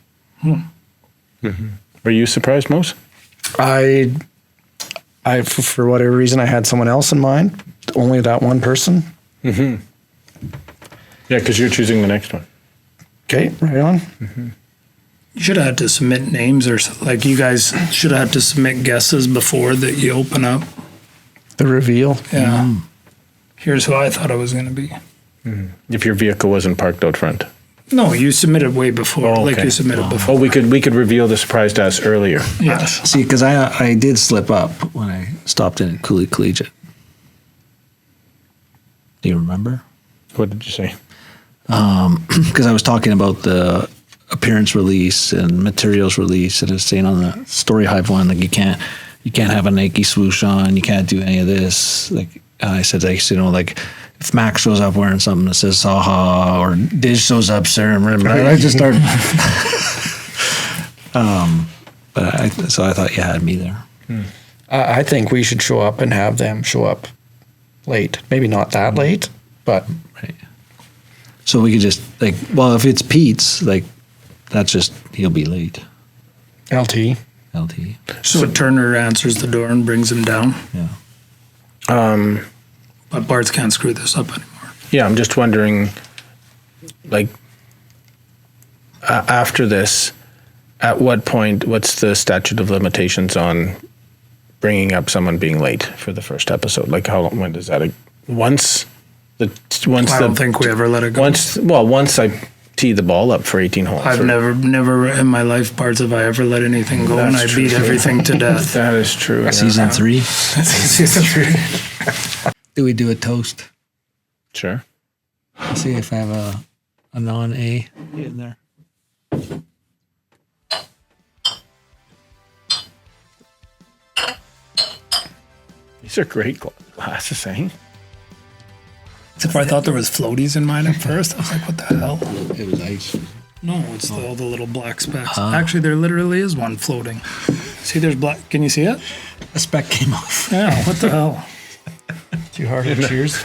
Were you surprised, Mose?
I for whatever reason, I had someone else in mind. Only that one person.
Yeah, because you're choosing the next one.
Okay, right on.
You should have had to submit names or like you guys should have had to submit guesses before that you open up.
The reveal.
Yeah. Here's who I thought it was going to be.
If your vehicle wasn't parked out front.
No, you submitted way before.
Oh,
Like
okay.
you submitted before.
Oh, we could reveal the surprise to us earlier.
Yes.
See, because I did slip up when I stopped in at Cooley Collegiate. Do you remember?
What did you say?
Because I was talking about the appearance release and materials release, and I was saying on the Story Hive one, like you can't have a Nike swoosh on, you can't do any of this. Like I said, like if Max shows up wearing something that says Saha or Diz shows up, sir, and I just started. So I thought you had me there.
I think we should show up and have them show up late. Maybe not that late, but
Right. So we could just if it's Pete's, that's just he'll be late.
LT.
LT.
So Turner answers the door and brings him down.
Yeah.
But Barts can't screw this up anymore.
Yeah, I'm just wondering, after this, at what point, what's the statute of limitations on bringing up someone being late for the first episode? Like, when does that? Once
I don't think we ever let it go.
Once I tee the ball up for 18 holes.
I've never in my life, Barts, have I ever let anything go, and I
That's
beat
true.
everything to death.
That is true. yeah.
Season 3.
Season 3.
Do we do a toast?
Sure.
Let's see if I have a non-A in there.
These are great glasses, eh?
Except for I thought there was floaties in mine at first. I was like, what the hell?
It was ice.
No, it's all the little black specks. Actually, there literally is one floating. See, there's black. Can you see it?
A speck came off.
Yeah, what the hell?
Too hard to cheers.